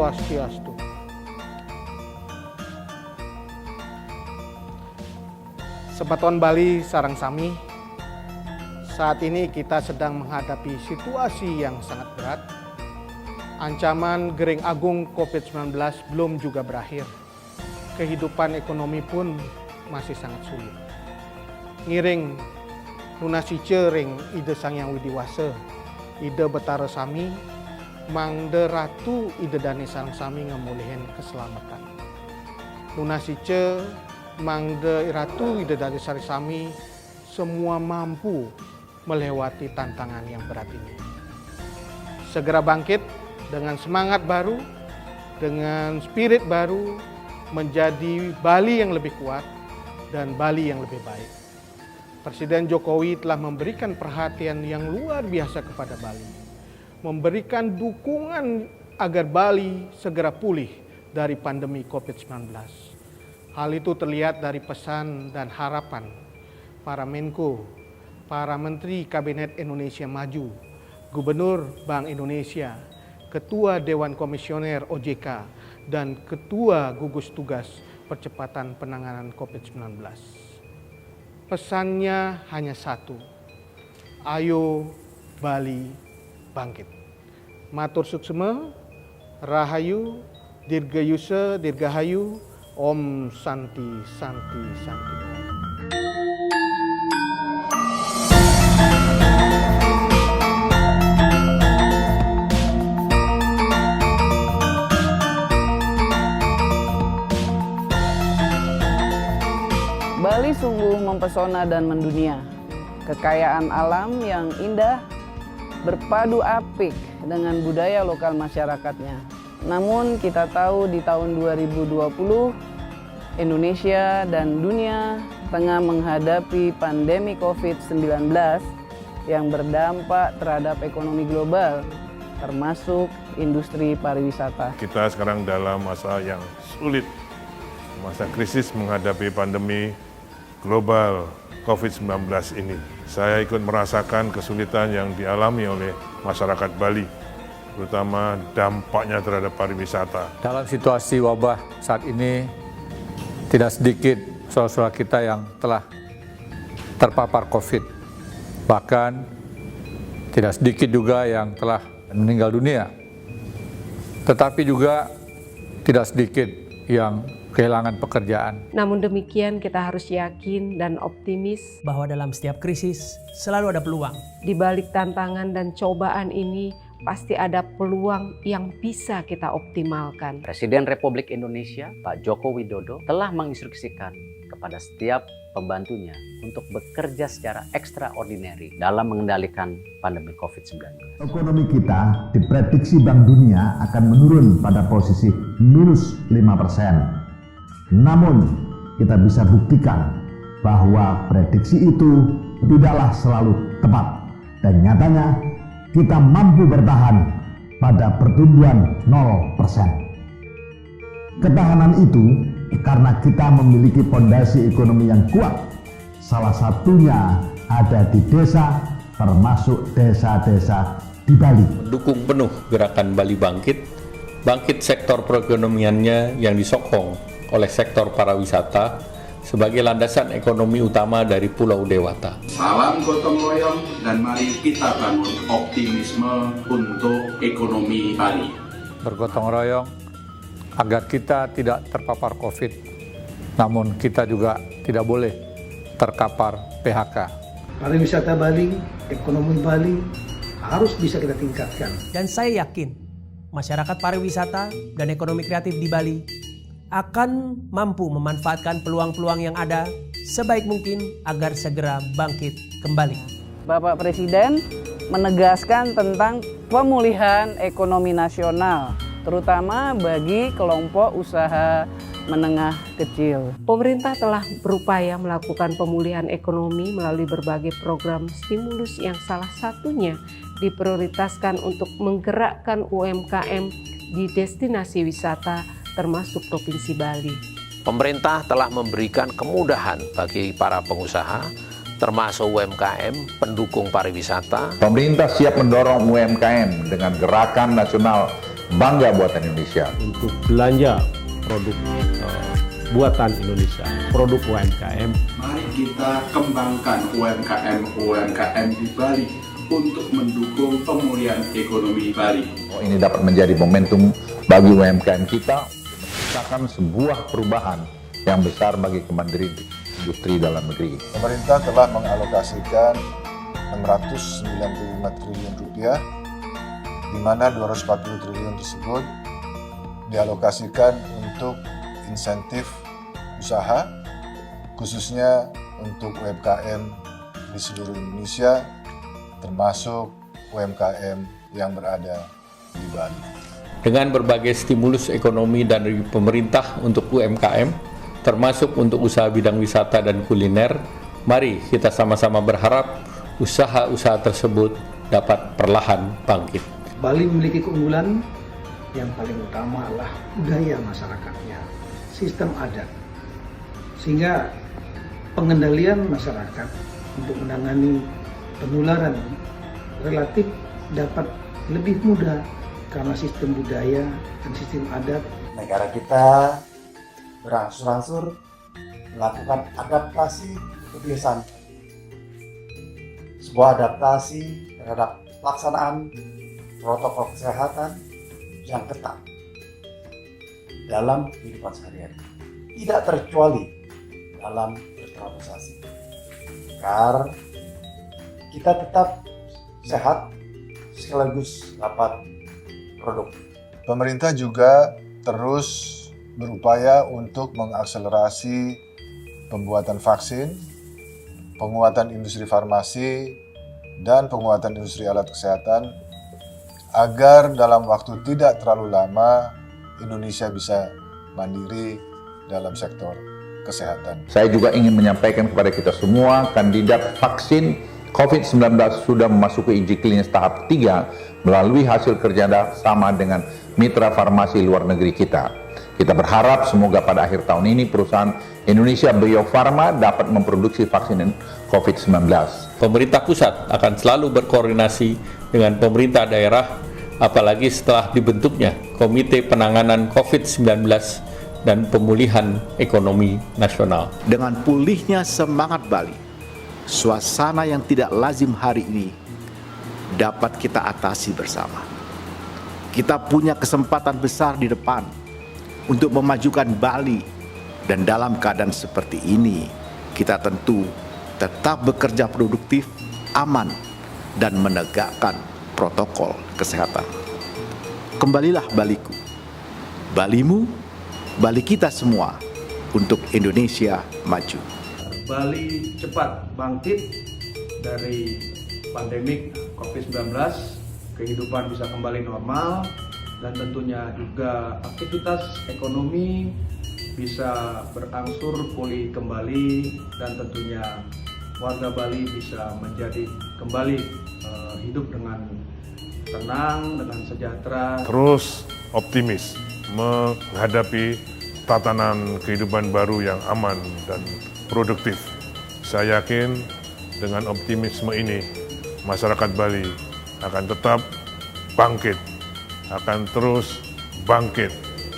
Swastiastu. Sebatuan Bali sarang sami, saat ini kita sedang menghadapi situasi yang sangat berat. Ancaman Gering Agung COVID-19 belum juga berakhir. Kehidupan ekonomi pun masih sangat sulit. Ngiring lunasice ring ide Sangyang Widiwasa, ide Betara Sami, mangde ratu ide Dani sarang sami ngemulihin keselamatan. Lunasice mangde ratu ide Dani sarang sami semua mampu melewati tantangan yang berat ini. Segera bangkit dengan semangat baru, dengan spirit baru, menjadi Bali yang lebih kuat dan Bali yang lebih baik. Presiden Jokowi telah memberikan perhatian yang luar biasa kepada Bali, memberikan dukungan agar Bali segera pulih dari pandemi COVID-19. Hal itu terlihat dari pesan dan harapan para Menko, para Menteri Kabinet Indonesia Maju, Gubernur Bank Indonesia, Ketua Dewan Komisioner OJK, dan Ketua Gugus Tugas Percepatan Penanganan COVID-19. Pesannya hanya satu, ayo Bali bangkit. Matur suksema, Rahayu, Dirgayusa, Dirgahayu, Om Santi Santi Santi. Bali sungguh mempesona dan mendunia. Kekayaan alam yang indah berpadu apik dengan budaya lokal masyarakatnya. Namun kita tahu di tahun 2020 Indonesia dan dunia tengah menghadapi pandemi COVID-19 yang berdampak terhadap ekonomi global, termasuk industri pariwisata. Kita sekarang dalam masa yang sulit, masa krisis menghadapi pandemi global COVID-19 ini. Saya ikut merasakan kesulitan yang dialami oleh masyarakat Bali, terutama dampaknya terhadap pariwisata. Dalam situasi wabah saat ini, tidak sedikit saudara-saudara kita yang telah terpapar COVID. Bahkan tidak sedikit juga yang telah meninggal dunia. Tetapi juga tidak sedikit yang kehilangan pekerjaan. Namun demikian kita harus yakin dan optimis bahwa dalam setiap krisis selalu ada peluang. di balik tantangan dan cobaan ini pasti ada peluang yang bisa kita optimalkan. Presiden Republik Indonesia, Pak Joko Widodo, telah menginstruksikan kepada setiap pembantunya untuk bekerja secara extraordinary dalam mengendalikan pandemi COVID-19. Ekonomi kita diprediksi Bank Dunia akan menurun pada posisi minus 5%. Namun, kita bisa buktikan bahwa prediksi itu tidaklah selalu tepat. Dan nyatanya, kita mampu bertahan pada pertumbuhan 0%. Ketahanan itu karena kita memiliki fondasi ekonomi yang kuat. Salah satunya ada di desa, termasuk desa-desa di Bali. Dukung penuh gerakan Bali Bangkit, bangkit sektor perekonomiannya yang disokong oleh sektor pariwisata sebagai landasan ekonomi utama dari Pulau Dewata. Salam gotong royong dan mari kita bangun optimisme untuk ekonomi Bali. Bergotong royong agar kita tidak terpapar COVID, namun kita juga tidak boleh terkapar PHK. Pariwisata Bali, ekonomi Bali harus bisa kita tingkatkan. Dan saya yakin masyarakat pariwisata dan ekonomi kreatif di Bali akan mampu memanfaatkan peluang-peluang yang ada sebaik mungkin agar segera bangkit kembali. Bapak Presiden menegaskan tentang pemulihan ekonomi nasional, terutama bagi kelompok usaha menengah kecil. Pemerintah telah berupaya melakukan pemulihan ekonomi melalui berbagai program stimulus yang salah satunya diprioritaskan untuk menggerakkan UMKM di destinasi wisata termasuk Provinsi Bali. Pemerintah telah memberikan kemudahan bagi para pengusaha, termasuk UMKM, pendukung pariwisata. Pemerintah siap mendorong UMKM dengan gerakan nasional bangga buatan Indonesia. Untuk belanja produk buatan Indonesia, produk UMKM. Mari kita kembangkan UMKM di Bali untuk mendukung pemulihan ekonomi Bali. Ini dapat menjadi momentum bagi UMKM kita menciptakan sebuah perubahan yang besar bagi kemandirian industri dalam negeri. Pemerintah telah mengalokasikan 695 triliun rupiah, di mana 240 triliun tersebut dialokasikan untuk insentif usaha, khususnya untuk UMKM di seluruh Indonesia, termasuk UMKM yang berada di Bali. Dengan berbagai stimulus ekonomi dari pemerintah untuk UMKM, termasuk untuk usaha bidang wisata dan kuliner, mari kita sama-sama berharap usaha-usaha tersebut dapat perlahan bangkit. Bali memiliki keunggulan yang paling utama adalah budaya masyarakatnya, sistem adat. Sehingga pengendalian masyarakat untuk menangani penularan relatif dapat lebih mudah karena sistem budaya dan sistem adat. Negara kita berangsur-angsur melakukan adaptasi kebiasaan. Sebuah adaptasi terhadap pelaksanaan protokol kesehatan yang ketat dalam kehidupan sehari-hari, tidak terkecuali dalam bertransaksi, agar kita tetap sehat sekaligus dapat produktif. Pemerintah juga terus berupaya untuk mengakselerasi pembuatan vaksin, penguatan industri farmasi, dan penguatan industri alat kesehatan agar dalam waktu tidak terlalu lama Indonesia bisa mandiri dalam sektor kesehatan. Saya juga ingin menyampaikan kepada kita semua, kandidat vaksin COVID-19 sudah memasuki uji klinis tahap 3 melalui hasil kerja sama dengan mitra farmasi luar negeri kita. Kita berharap semoga pada akhir tahun ini perusahaan Indonesia Bio Farma dapat memproduksi vaksin COVID-19. Pemerintah pusat akan selalu berkoordinasi dengan pemerintah daerah, apalagi setelah dibentuknya Komite Penanganan COVID-19 dan Pemulihan Ekonomi Nasional. Dengan pulihnya semangat Bali, suasana yang tidak lazim hari ini dapat kita atasi bersama. Kita punya kesempatan besar di depan untuk memajukan Bali, dan dalam keadaan seperti ini kita tentu tetap bekerja produktif, aman, dan menegakkan protokol kesehatan. Kembalilah Baliku, Balimu, Bali kita semua untuk Indonesia maju. Bali cepat bangkit dari pandemik COVID-19, kehidupan bisa kembali normal, dan tentunya juga aktivitas ekonomi bisa berangsur pulih kembali, dan tentunya warga Bali bisa menjadi kembali hidup dengan tenang, dengan sejahtera. Terus optimis menghadapi tatanan kehidupan baru yang aman dan produktif. Saya yakin dengan optimisme ini masyarakat Bali akan tetap bangkit, akan terus bangkit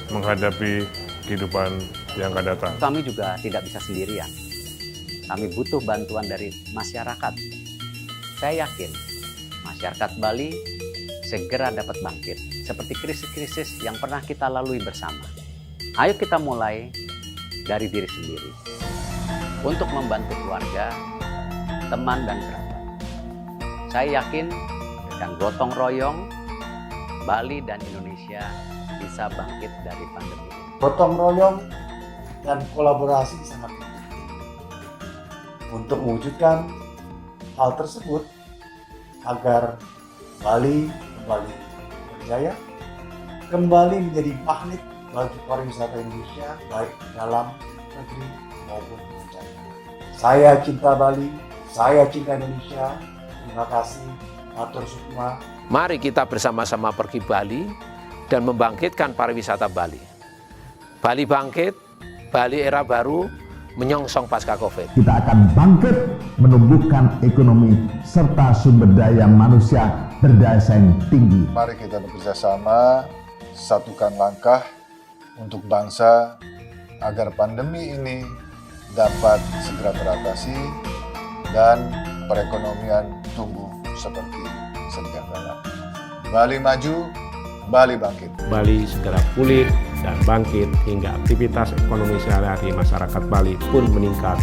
menghadapi kehidupan yang akan datang. Kami juga tidak bisa sendirian. Kami butuh bantuan dari masyarakat. Saya yakin masyarakat Bali segera dapat bangkit seperti krisis-krisis yang pernah kita lalui bersama. Ayo kita mulai dari diri sendiri untuk membantu keluarga, teman, dan kerabat. Saya yakin dengan gotong royong, Bali dan Indonesia bisa bangkit dari pandemi ini. Gotong royong dan kolaborasi sangat penting. Untuk mewujudkan hal tersebut agar Bali kembali berjaya, kembali menjadi magnet bagi pariwisata Indonesia baik dalam negeri maupun mancanegara. Saya cinta Bali, saya cinta Indonesia. Terima kasih, matur sukma. Mari kita bersama-sama pergi Bali dan membangkitkan pariwisata Bali. Bali bangkit, Bali era baru, menyongsong pasca Covid. Kita akan bangkit menumbuhkan ekonomi serta sumber daya manusia berdaya saing tinggi. Mari kita bekerja sama satukan langkah untuk bangsa agar pandemi ini dapat segera teratasi dan perekonomian tumbuh seperti sedia kala. Bali maju, Bali bangkit. Bali segera pulih dan bangkit hingga aktivitas ekonomi sehari-hari masyarakat Bali pun meningkat,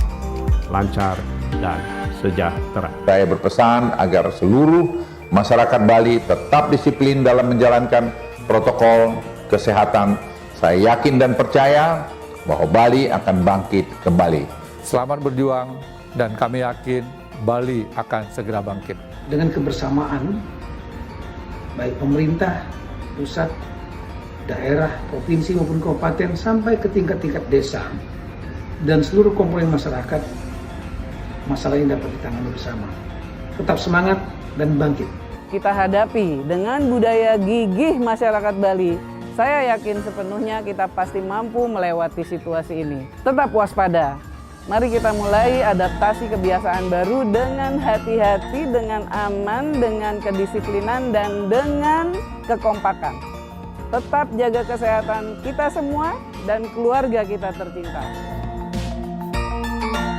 lancar, dan sejahtera. Saya berpesan agar seluruh masyarakat Bali tetap disiplin dalam menjalankan protokol kesehatan. Saya yakin dan percaya bahwa Bali akan bangkit kembali. Selamat berjuang dan kami yakin Bali akan segera bangkit. Dengan kebersamaan, baik pemerintah, pusat, daerah, provinsi maupun kabupaten sampai ke tingkat-tingkat desa dan seluruh komponen masyarakat, masalah ini dapat ditangani bersama. Tetap semangat dan bangkit. Kita hadapi dengan budaya gigih masyarakat Bali. Saya yakin sepenuhnya kita pasti mampu melewati situasi ini. Tetap waspada. Mari kita mulai adaptasi kebiasaan baru dengan hati-hati, dengan aman, dengan kedisiplinan, dan dengan kekompakan. Tetap jaga kesehatan kita semua dan keluarga kita tercinta.